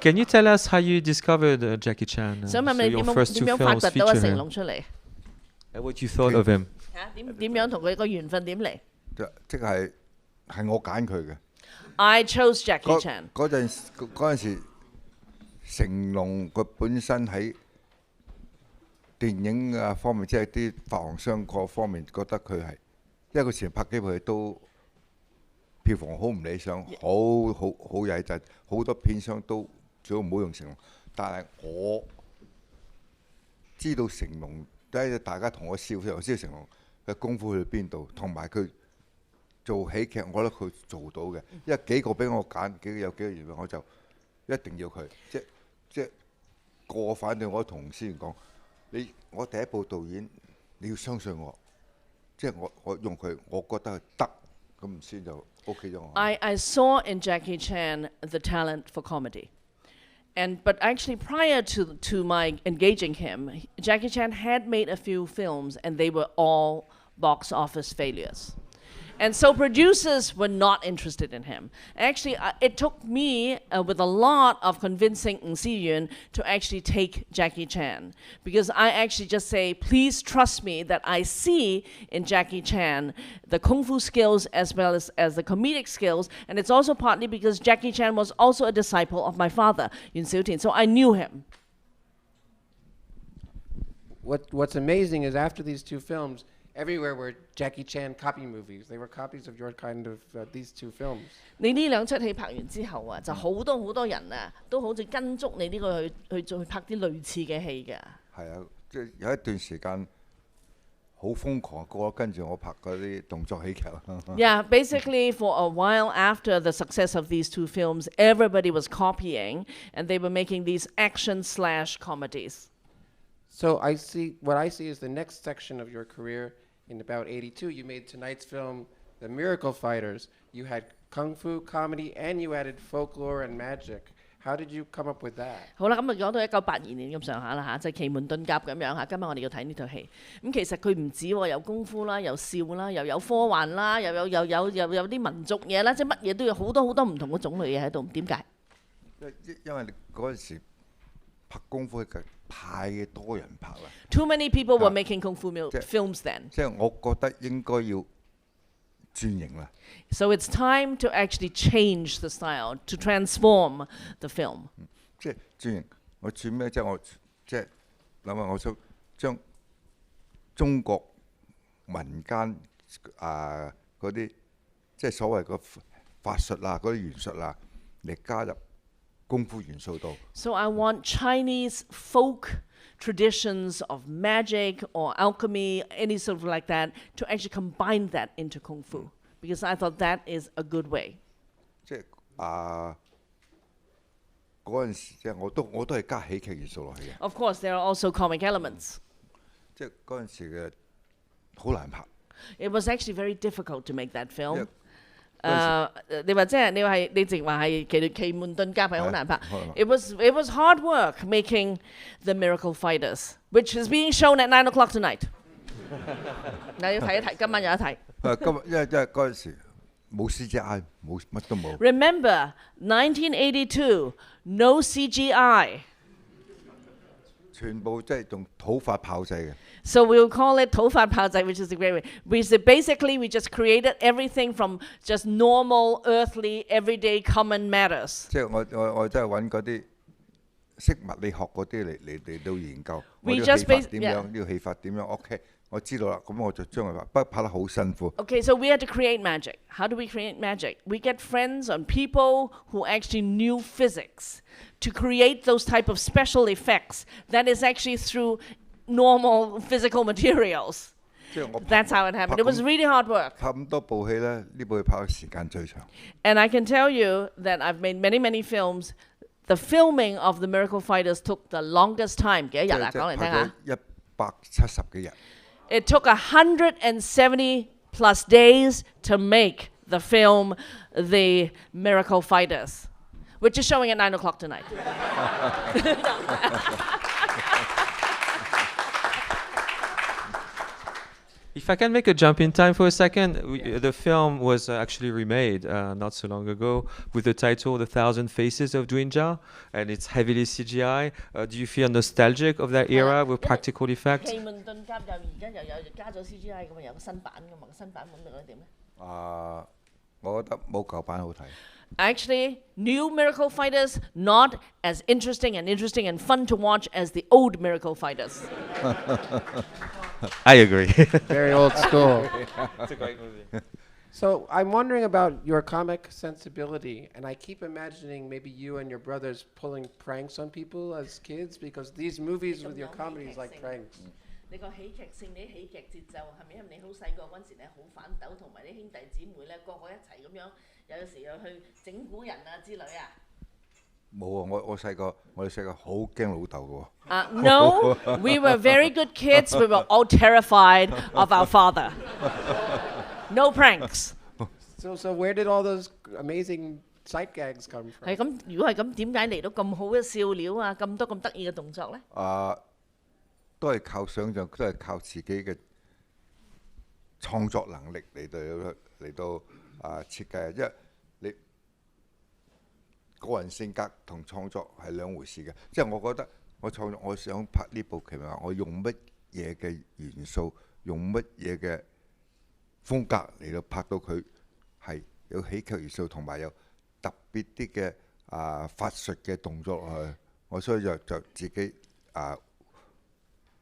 Can you tell us how you discovered Jackie Chan? 想問 So 你 your 點 first 樣 two 點樣發 films 掘到阿 feature 成 him 龍出嚟？ and what you thought of him. 點樣同佢個緣分點嚟即係我揀佢嘅。 ？I chose Jackie Chan。嗰陣時，成龍佢本身喺電影啊方面，即係啲發行商各方面覺得佢係，因為佢前拍幾部戲都票房好唔理想，好曳滯，好多片商都最好唔好用成龍。但係我知道成龍，大家同我笑，我知道成龍嘅功夫去到邊度，同埋佢做喜劇，我覺得佢做到嘅。因為幾個俾我揀，有幾個原因，我就一定要佢。即係個反對我同司員講。我第一部導演，你要相信我，即係我用佢，我覺得係得，咁先就 OK 咗我。I saw in Jackie Chan the talent for comedy. But actually prior to my engaging him, Jackie Chan had made a few films and they were all box office failures. And so producers were not interested in him. Actually, it took me with a lot of convincing Ng Si-yun to actually take Jackie Chan. Because I actually just say, please trust me that I see in Jackie Chan the kung fu skills as well as the comedic skills. And it's also partly because Jackie Chan was also a disciple of my father, Yun Siu-tin. So I knew him. What's amazing is after these two films, everywhere were Jackie Chan copy movies. They were copies of your kind of these two films. 你呢兩出戲拍完之後啊，就好多人啊，都好似跟足你呢個去拍啲類似嘅戲嘅。係啊，即係有一段時間好瘋狂，個個跟住我拍嗰啲動作喜劇。Yeah, basically for a while after the success of these two films, everybody was copying, and they were making these action/comedies. So what I see is the next section of your career. In about 82, you made tonight's film, The Miracle Fighters. You had kung fu, comedy, and you added folklore and magic. How did you come up with that? 好啦，咁啊講到1982年咁上下啦嚇，就係奇門遁甲咁樣嚇。今日我哋要睇呢套戲。咁其實佢唔止喎，有功夫啦，有笑啦，又有科幻啦，又有啲民族嘢啦，即係乜嘢都有好多唔同嘅種類嘢喺度。點解？因為你嗰陣時拍功夫嘅太多人拍啦。Too many people were making kung fu films then. 即係我覺得應該要轉型啦。So it's time to actually change the style, to transform the film. 即係轉型，我轉咩？即係我即係諗下，我想將中國民間嗰啲即係所謂個法術啊、嗰啲元術啊嚟加入功夫元素度。So I want Chinese folk traditions of magic or alchemy, any sort of like that, to actually combine that into kung fu, because I thought that is a good way. 即係嗰陣時，即係我都係加喜劇元素落去嘅。Of course, there are also comic elements. 即係嗰陣時嘅好難拍。It was actually very difficult to make that film. 你話你直話係奇門遁甲係好難拍。It was hard work making The Miracle Fighters, which is being shown at 9 o'clock tonight. 嗱，要睇一睇，今晚有得睇。因為嗰陣時冇 CGI，冇乜都冇。Remember 1982, no CGI. 全部即係用土法炮製嘅。So we'll call it 土法炮製, which is a great way. Basically, we just created everything from just normal, earthly, everyday, common matters. 即係我真係揾嗰啲識物理學嗰啲嚟到研究。We 呢個 just 戲法 bas- 點樣？呢個戲法點樣 ？OK， 我知道啦。咁我就將佢拍，不過拍得好辛苦。Okay, so we had to create magic. How do we create magic? We get friends and people who actually knew physics to create those type of special effects that is actually through normal physical materials. That's how it happened. It was really hard work. 拍咁多部戲咧，呢部戲拍嘅時間最長。And I can tell you that I've made many films. The filming of The Miracle Fighters took the longest time. 幾多日啊？講嚟聽下。170幾日。It took 170 plus days to make the film The Miracle Fighters, which is showing at 9 o'clock tonight. If I can make a jump in time for a second, the film was actually remade not so long ago with the title The Thousand Faces of Dwinja, and it's heavily CGI. Do you feel nostalgic of that 係啦， era with 因為 practical effects? 氣悶頓甲又而家又加咗 CGI 咁啊，有個新版咁啊，個新版本你覺得點咧？我覺得冇舊版好睇。Actually, new Miracle Fighters not as interesting and fun to watch as the old Miracle Fighters. I agree. Very old school. It's a great movie. So I'm wondering about your comic sensibility, and I keep imagining maybe you and your brothers pulling pranks on people as kids, because these movies with your comedies like pranks. 你個喜劇性，你喜劇節奏係咪？因為你好細個嗰陣時咧，好反斗，同埋啲兄弟姊妹咧，個個一齊咁樣，有時又去整蠱人啊之類啊。冇啊！我哋細個好驚老豆嘅喎。No, we were very good kids. We were all terrified of our father. No pranks. So where did all those amazing sight gags come from? 係咁，如果係咁，點解嚟到咁好嘅笑料啊？咁多咁得意嘅動作咧？都係靠想像，都係靠自己嘅創作能力嚟到設計，因為你個人性格同創作係兩回事嘅。即係我覺得我想拍呢部劇嘛，我用乜嘢嘅元素，用乜嘢嘅風格嚟到拍到佢係有喜劇元素，同埋有特別啲嘅法術嘅動作落去。我所以就自己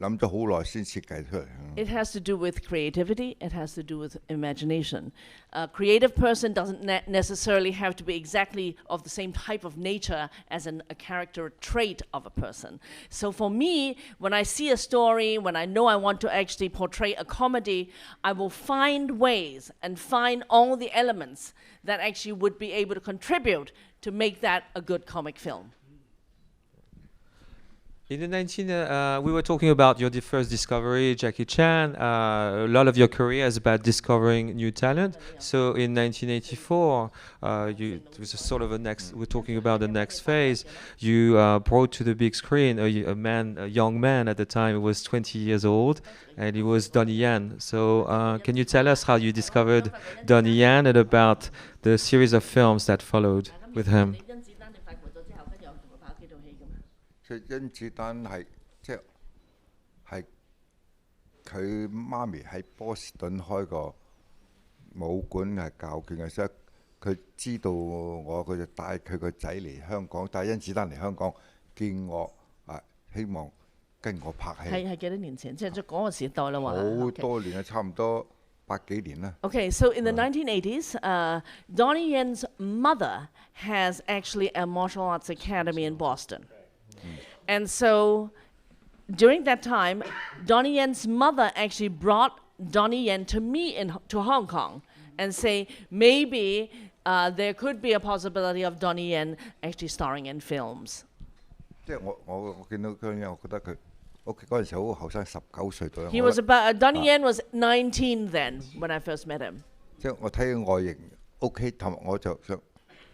諗咗好耐先設計出嚟。It has to do with creativity. It has to do with imagination. A creative person doesn't necessarily have to be exactly of the same type of nature as a character trait of a person. So for me, when I see a story, when I know I want to actually portray a comedy, I will find ways and find all the elements that actually would be able to contribute to make that a good comic film. In the we were talking about your first discovery, Jackie Chan. A lot of your career is about discovering new talent. So in 1984, it was a sort of we're talking about the next phase. You brought to the big screen a young man at the time. He was 20 years old, and he was Donnie Yen. So can you tell us how you discovered Donnie Yen and about the series of films that followed with him? 甄子丹係佢媽咪喺波士頓開個武館係教拳嘅，所以佢知道我，佢就帶佢個仔嚟香港，帶甄子丹嚟香港見我希望跟我拍戲。係幾多年前？即係嗰個時代啦喎。好多年啦，差唔多百幾年啦。Okay, so in the 1980s, Donnie Yen's mother has actually a martial arts academy in Boston. And so during that time, Donnie Yen's mother actually brought Donnie Yen to me to Hong Kong and say maybe there could be a possibility of Donnie Yen actually starring in films. 即係我見到佢樣，我覺得佢嗰陣時好後生，19歲左右。He was Donnie Yen was 19 then when I first met him. 即係我睇佢外形 OK， 同埋我就想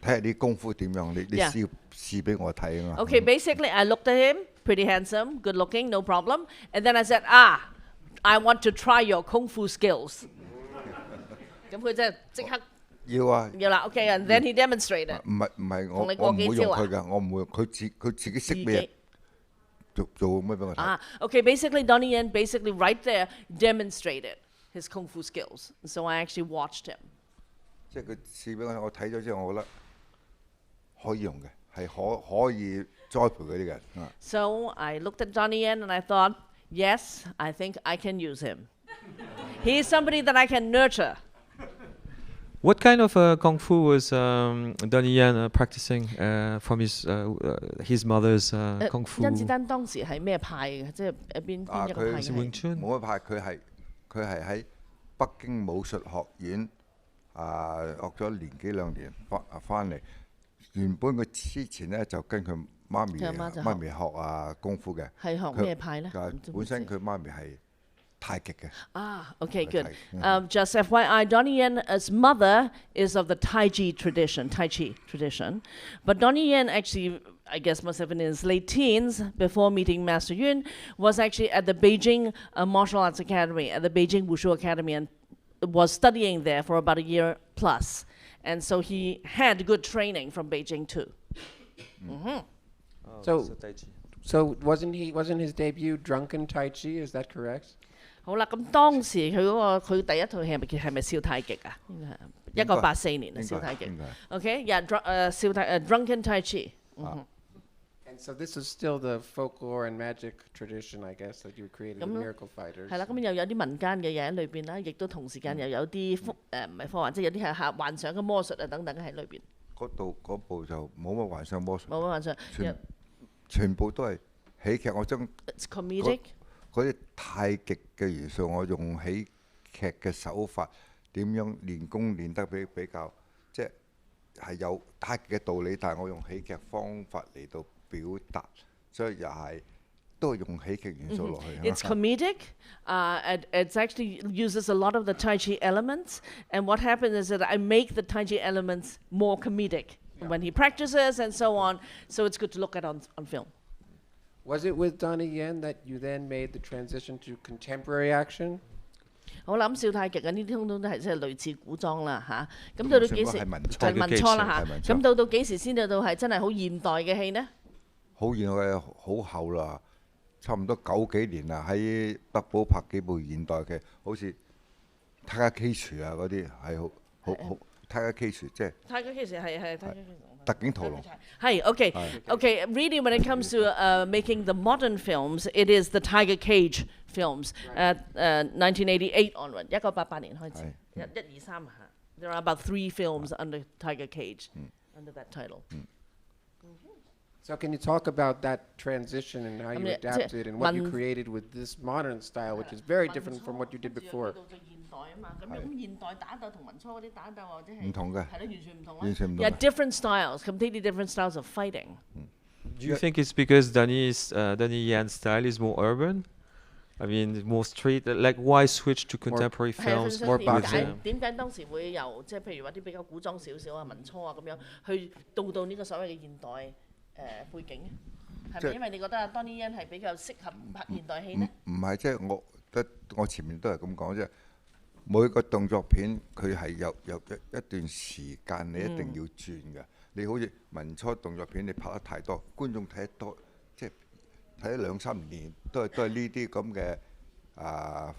睇下啲功夫點樣，你試俾我睇啊嘛。Okay, basically I looked at him, pretty handsome, good looking, no problem. And then I said, I want to try your kung fu skills. 咁佢真係即刻要啦 ，OK, and then he demonstrated. 唔係我唔會用佢㗎，我唔會用佢自己識咩做咩俾我睇。Okay, basically Donnie Yen basically right there demonstrated his kung fu skills. So I actually watched him. 即係佢試俾我睇咗之後，我覺得可以用嘅，係可以栽培嗰啲人。So I looked at Donnie Yen and I thought, yes, I think I can use him. He is somebody that I can nurture. What kind of kung fu was Donnie Yen practicing from his mother's kung fu? 甄子丹當時係咩派嘅？即係邊一個派嘅？佢冇乜派，佢係喺北京武術學院學咗年幾兩年翻嚟。原本佢之前咧就跟佢媽咪學功夫嘅。係學咩派咧？本身佢媽咪係太極嘅。Okay, good. Tai- Just FYI, Donnie Yen's mother is of the Tai Chi tradition. But Donnie Yen actually, I guess, must have been in his late teens before meeting Master Yun, was actually at the Beijing Martial Arts Academy, at the Beijing Wushu Academy, and was studying there for about a year plus. And so he had good training from Beijing too. So wasn't his debut Drunken Tai Chi? Is that correct? 好啦，咁當時佢第一套戲係咪笑太極啊？應該係1984年啊，笑太極。Okay, yeah, Drunken Tai Chi. And so this is still the folklore and magic tradition, I guess, that you created with Miracle Fighters. 係啦，咁又有啲民間嘅嘢喺裏邊啦，亦都同時間又有啲唔係科幻，即係有啲係幻想嘅魔術啊等等喺裏邊。嗰部就冇乜幻想魔術，冇乜幻想，全部都係喜劇。我將 It's comedic。嗰啲太極嘅元素，我用喜劇嘅手法點樣練功練得比較，即係有太極嘅道理，但係我用喜劇方法嚟到表達，所以又係都係用喜劇元素落去。It's comedic. It actually uses a lot of the Tai Chi elements. And what happens is that I make the Tai Chi elements more comedic when he practices and so on. So it's good to look at on film. Was it with Donnie Yen that you then made the transition to contemporary action? 好啦，咁笑太極啊，呢啲通通都係即係類似古裝啦嚇。咁到幾時係民初啦嚇？咁到幾時先到係真係好現代嘅戲呢？好現代嘅好後啦，差唔多90幾年啦，喺北寶拍幾部現代嘅，好似《Tiger Cage》啊嗰啲係好《Tiger Cage》即係。Tiger Cage 係。特警屠龍。係 okay. Really, when it comes to making the modern films, it is the Tiger Cage films. 1988 onward, 1988年開始，1、2、3嚇。There are about 3 films under Tiger Cage, under that title. So can you talk about that transition and how you adapted and what you created with this modern style, which is very different from what you did before? 咁現代打鬥同民初嗰啲打鬥或者係唔同嘅，係咯，完全唔同啦。完全唔同。Yeah, different styles, completely different styles of fighting. Do you think it's because Donnie Yan's style is more urban? I mean, more street. Like, why switch to contemporary films? more boxing. 點解當時會由即係譬如話啲比較古裝少少啊、民初啊咁樣，去到呢個所謂嘅現代背景？係咪因為你覺得Donnie Yen係比較適合拍現代戲呢？唔係，即係我前面都係咁講啫。每個動作片佢係有一段時間你一定要轉嘅。你好似民初動作片，你拍得太多，觀眾睇得多，即係睇咗2-3年都係呢啲咁嘅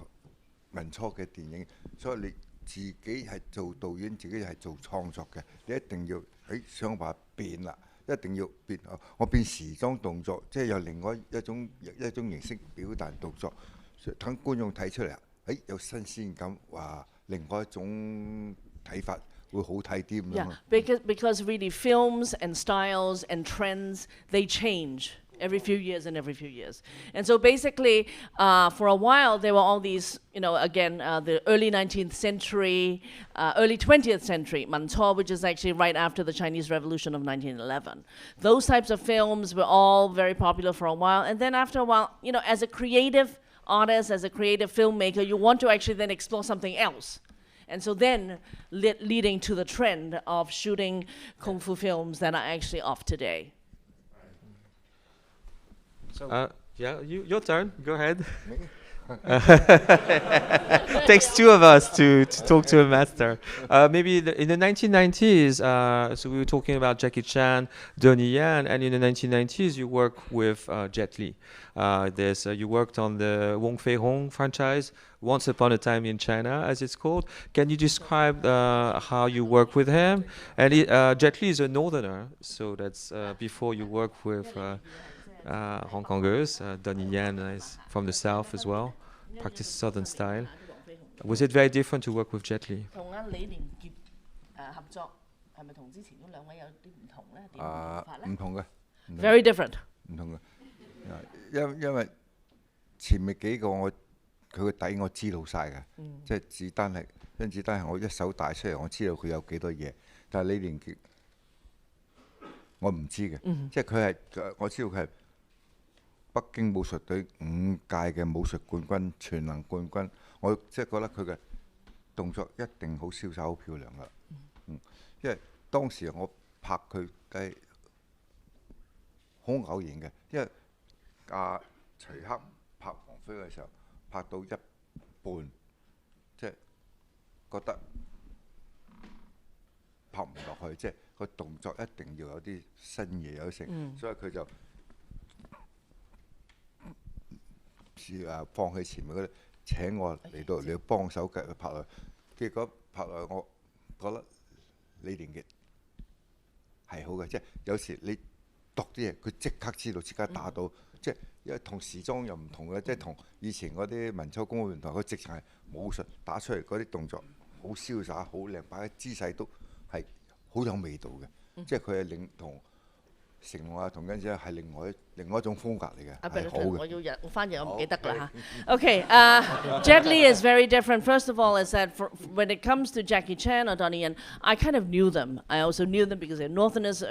民初嘅電影。所以你自己係做導演，自己係做創作嘅，你一定要想話變啦，一定要變。我變時裝動作，即係有另外一種形式表達動作，等觀眾睇出嚟。有新鮮感，話另外一種睇法會好睇啲咁樣。Yeah, because really films and styles and trends, they change every few years and every few years. And so basically, for a while, there were all these, again, the early 19th century, early 20th century, Manchuo, which is actually right after the Chinese Revolution of 1911. Those types of films were all very popular for a while. And then after a while, as a creative artist, as a creative filmmaker, you want to actually then explore something else. And so then leading to the trend of shooting kung fu films that are actually off today. So your turn. Go ahead. Takes 2 of us to talk to a master. Maybe in the 1990s, so we were talking about Jackie Chan, Donnie Yen, and in the 1990s you worked with Jet Li. You worked on the Wong Fei Hong franchise, Once Upon a Time in China, as it's called. Can you describe how you work with him? And Jet Li is a northerner, so that's before you work with Hong Kongers. Donnie Yen is from the south as well, practice southern style. Was it very different to work with Jet Li? 同李連杰合作係咪同之前嗰兩位有啲唔同咧？點法咧？唔同嘅。Very different. 唔同嘅，因為前面幾個佢個底我知道晒嘅，即係子彈係我一手帶出嚟，我知道佢有幾多嘢，但係李連杰我唔知嘅，即係佢係我知道佢係北京武術隊5屆嘅武術冠軍、全能冠軍，我即係覺得佢嘅動作一定好瀟灑、好漂亮噶。因為當時我拍佢係好偶然嘅，因為徐克拍黃飛嘅時候拍到一半，即係覺得拍唔落去，即係個動作一定要有啲新嘢有成，所以佢就放棄前面嗰啲，請我嚟到你幫手繼續拍落，結果拍落我覺得李連杰係好嘅，即係有時你讀啲嘢，佢即刻知道，即刻打到，即係因為同時裝又唔同嘅，即係同以前嗰啲文秋功夫唔同，佢直情係武術打出嚟嗰啲動作好瀟灑、好靚，擺嘅姿勢都係好有味道嘅，即係佢係同成龍啊同跟住係另外一種風格嚟嘅，係好嘅。我要我翻譯我唔記得啦嚇。Okay, Jet Li is very different. First of all, is that when it comes to Jackie Chan or Donnie Yen, I kind of knew them. I also knew them because they're Northerners,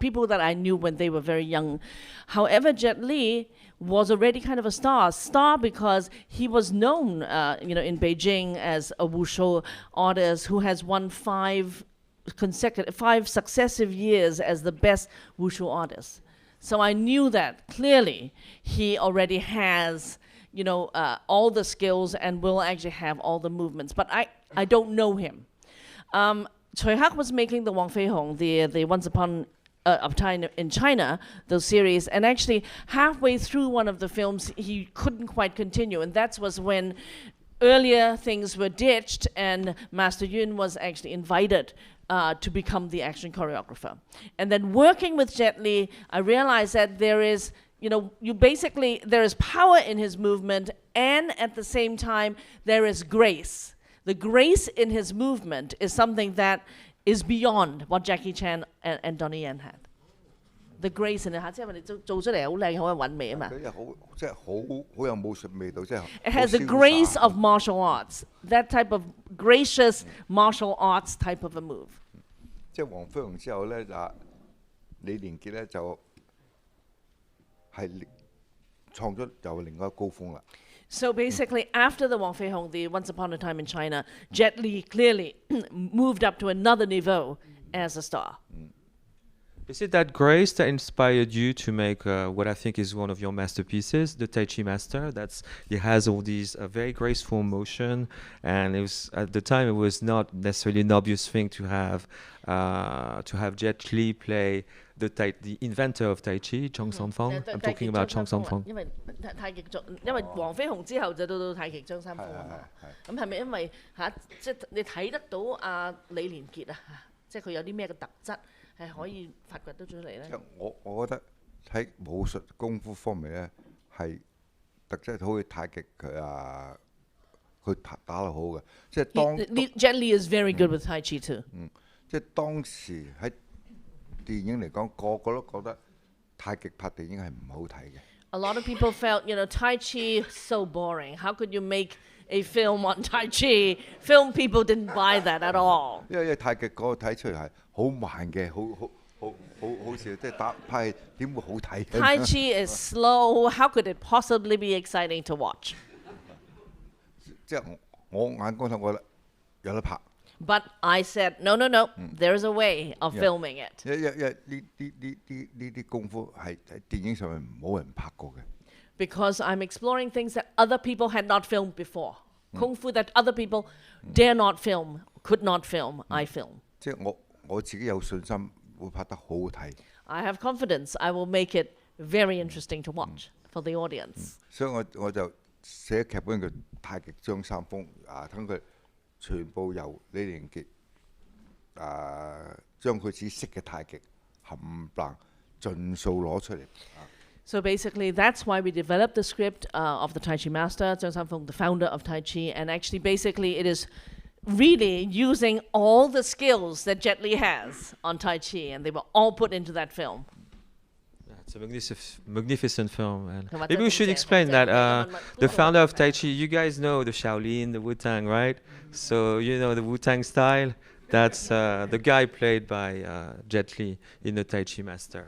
people that I knew when they were very young. However, Jet Li was already kind of a star because he was known, in Beijing as a wushu artist who has won five successive years as the best wushu artist. So I knew that clearly he already has, all the skills and will actually have all the movements. But I don't know him. Cui Hak was making the Wang Fei Hong, the Once Upon a Time in China, those series, and actually halfway through one of the films he couldn't quite continue, and that was when earlier things were ditched and Master Yun was actually invited to become the action choreographer. And then working with Jet Li, I realized that there is, there is power in his movement, and at the same time, there is grace. The grace in his movement is something that is beyond what Jackie Chan and Donnie Yen had. The grace in it, 即係你做出嚟好靚，好有韻味啊嘛。佢即係好有武術味道，即係。It has the grace of martial arts, that type of gracious martial arts type of a move. 即係黃飛鴻之後咧，李連杰咧就係創咗又另外一個高峰啦。So basically, after the Wang Fei Hong, the Once Upon a Time in China, Jet Li clearly moved up to another niveau as a star. Is it that grace that inspired you to make what I think is one of your masterpieces, the Tai Chi Master? It has all these very graceful motion, and it was at the time it was not necessarily an obvious thing to have Jet Li play the inventor of Tai Chi, Chong San-fong. I'm talking about Chong San-fong. 因為黃飛鴻之後就到太極張三豐啊嘛。咁係咪因為即係你睇得到阿李連杰啊？即係佢有啲咩嘅特質？係可以發掘得出嚟咧。我覺得喺武術功夫方面咧，係特質好似太極佢打得好嘅，即係當。Jet Li is very good with Tai Chi too。即係當時喺電影嚟講，個個都覺得太極拍電影係唔好睇嘅。A lot of people felt, Tai Chi so boring. How could you make a film on Tai Chi? Film people didn't buy that at all. 因為太極嗰個睇出嚟係好慢嘅，好笑，即係打拍點會好睇？Tai Chi is slow. How could it possibly be exciting to watch? 即係我眼光上覺得有得拍。But I said no. There's a way of filming it. 因呢啲功夫係喺電影上面冇人拍過嘅。Because I'm exploring things that other people had not filmed before. Kung fu that other people dare not film, could not film, I film. 即係我自己有信心會拍得好好睇。I have confidence I will make it very interesting to watch for the audience. 所以我就寫劇本叫《太極張三豐》等佢全部由李連杰將佢自己識嘅太極冚唪唥盡數攞出嚟。So basically, that's why we developed the script of the Tai Chi Master, Zheng Sanfeng, the founder of Tai Chi, and actually, basically, it is really using all the skills that Jet Li has on Tai Chi, and they were all put into that film. It's a magnificent film. And maybe we should explain that the founder of Tai Chi, you guys know the Shaolin, the Wu-Tang, right? So you know the Wu-Tang style. That's the guy played by Jet Li in the Tai Chi Master.